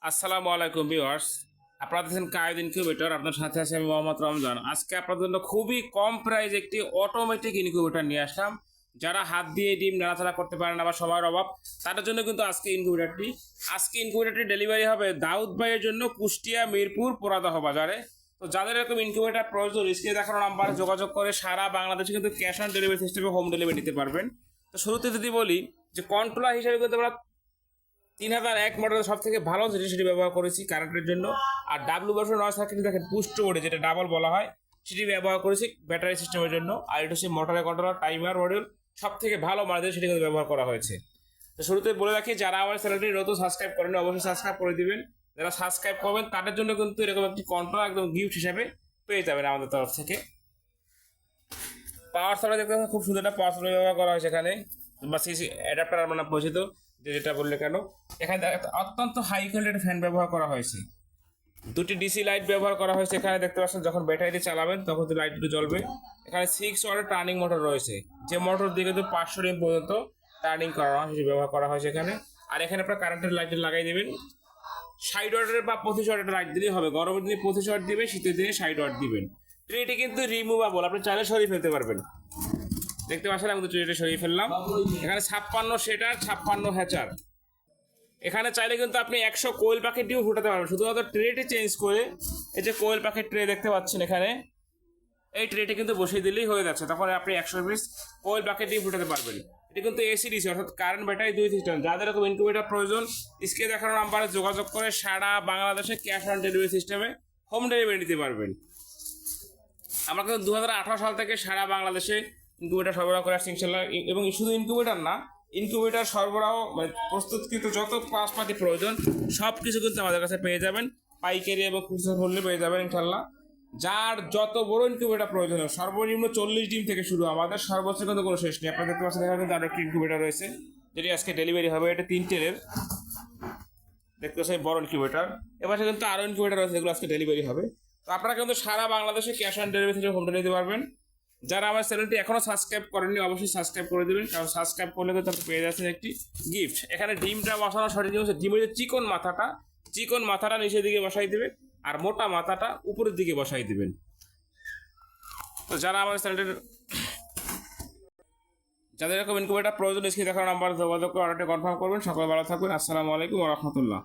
আসসালামু আলাইকুম ভিউয়ার্স। আপনারা দেখছেন কায়েদ ইনকিউবেটর। আপনার সাথে আছে আমি মোহাম্মদ রমজান। আজকে আপনাদের জন্য খুবই কম প্রাইস একটি অটোমেটিক ইনকিউবেটর নিয়ে আসলাম। যারা হাত দিয়ে ডিম নাড়াচাড়া করতে পারেন আবার সময়ের অভাব, তাদের জন্য কিন্তু আজকে ইনকিউবেটরটি ডেলিভারি হবে দাউদ ভাইয়ের জন্য, কুষ্টিয়া, মিরপুর, পোড়াদহ বাজারে। তো যাদের এরকম ইনকিউবেটর প্রয়োজন, স্ক্রিনে দেখানো নাম্বারে যোগাযোগ করে সারা বাংলাদেশে কিন্তু ক্যাশ অন ডেলিভারি সিস্টেমে হোম ডেলিভারি নিতে পারবেন। তো শুরুতে যদি বলি যে কন্ট্রোলার হিসেবে কিন্তু আমরা 3001 মডেলের সব থেকে ভালো যেটি সেটি ব্যবহার করেছি কারেন্টের জন্য। আর W9 দেখেন পুষ্ট বোর্ডে যেটা ডাবল বলা হয় সেটি ব্যবহার করেছি ব্যাটারি সিস্টেমের জন্য। আর এটা হচ্ছে মোটরের কন্ট্রোলার টাইমার মডিউল, সব থেকে ভালো মানের সেটি কিন্তু ব্যবহার করা হয়েছে। তো শুরুতে বলে রাখি, যারা আমার চ্যানেলটি নতুন সাবস্ক্রাইব করেন অবশ্যই সাবস্ক্রাইব করে দিবেন। যারা সাবস্ক্রাইব করবেন তাদের জন্য কিন্তু এরকম একটি কন্ট্রোলার একদম গিফট হিসাবে পেয়ে যাবেন আমাদের তরফ থেকে। পাওয়ার সাপ্লাই দেখতে খুব সুন্দর একটা পাওয়ার সাপ্লাই ব্যবহার করা হয়েছে এখানে, বা সিসি অ্যাডাপ্টার আমরা পরিচিত যেটা বললে কেন। এখানে অত্যন্ত হাই কোয়ালিটির ফ্যান ব্যবহার করা হয়েছে, দুটি ডিসি লাইট ব্যবহার করা হয়েছে এখানে দেখতে পাচ্ছেন। যখন ব্যাটারি চালাবেন তখন লাইট দুটো জ্বলবে। এখানে 6 ওয়াটের টার্নিং মোটর রয়েছে, যে মোটর দিয়ে কিন্তু 500 ডিম পর্যন্ত টার্নিং করা হয় সেটি ব্যবহার করা হয়েছে এখানে। আর এখানে আপনার কারেন্টের লাইট লাগাই দেবেন। 60 ওয়াটের বা 25 ওয়াটের লাইট দিলেই হবে। গরমের দিনে 25 ওয়াট দিবে, শীতের দিনে 60 ওয়াট দিবেন। ট্রেটি কিন্তু রিমুভেবল, আপনি চাইলে সরিয়ে ফেলতে পারবেন। দেখতে পাচ্ছেন আমি তো ট্রেটা সরিয়ে ফেললাম। এখানে 56 সেটার, 56 হ্যাচার। এখানে চাইলে কিন্তু আপনি 100 কোয়েল প্যাকেট দিয়েও ফুটাতে পারবেন, শুধুমাত্র ট্রেটি চেঞ্জ করে। এই যে কোয়েল প্যাকেট ট্রে দেখতে পাচ্ছেন এখানে, এই ট্রেটি কিন্তু বসিয়ে দিলেই হয়ে যাচ্ছে। তখন আপনি 100 পিস কোয়েল প্যাকেট দিয়ে ফুটাতে পারবেন। এটা কিন্তু এসি ডিসি অর্থাৎ কারেন্ট ব্যাটারি দুই সিস্টেম। যাদের এরকম ইনকিউবেটর প্রয়োজন স্ক্রিনে দেখানো নাম্বারে যোগাযোগ করে সারা বাংলাদেশে ক্যাশ অন ডেলিভারি সিস্টেমে হোম ডেলিভারি নিতে পারবেন। আমরা কিন্তু 2018 সাল থেকে সারা বাংলাদেশে ইনকিউবেটর সরবরাহ করে আসছি ইনশাল্লাহ। এবং শুধু ইনকিউবেটর না, ইনকিউবেটর সরবরাহ মানে প্রস্তুতকৃত যত পাশপাতি প্রয়োজন সব কিছু কিন্তু আমাদের কাছে পেয়ে যাবেন। পাইকারি এবং খুচরা মূল্যে পেয়ে যাবেন ইনশাল্লাহ। যার যত বড় ইনকিউবেটর প্রয়োজন, সর্বনিম্ন 40 ডিম থেকে শুরু, আমাদের সর্বোচ্চ কিন্তু কোনো শেষ নেই। আপনারা দেখতে পাচ্ছেন এখানে কিন্তু আরো একটি ইনকিউবেটর রয়েছে যেটি আজকে ডেলিভারি হবে। এটা 3 টেনের, দেখতে পাচ্ছেন বড় ইনকিউবেটর। এবার কিন্তু আরো ইনকিউবেটর রয়েছে যেগুলো আজকে ডেলিভারি হবে। তো আপনারা কিন্তু সারা বাংলাদেশে ক্যাশ অন ডেলিভারি থেকে হোম ডেলিভারি দিতে পারবেন। যারা আমার চ্যানেলটি এখনো সাবস্ক্রাইব করেননি অবশ্যই সাবস্ক্রাইব করে দেবেন, কারণ সাবস্ক্রাইব করলে কিন্তু আপনি পেয়ে যাচ্ছেন একটি গিফট। এখানে ডিমটা বসানো সঠিক হচ্ছে, ডিমের যে চিকন মাথাটা নিচের দিকে বসাই দেবেন, আর মোটা মাথাটা উপরের দিকে বসাই দেবেন। তো যারা আমার চ্যানেলটির যাদের এরকম ইনকিউবেটর প্রয়োজন স্ক্রিনে দেখানো নাম্বার যোগাযোগ করে অর্ডারটি কনফার্ম করবেন। সকলে ভালো থাকবেন। আসসালামু আলাইকুম ওয়া রাহমাতুল্লাহ।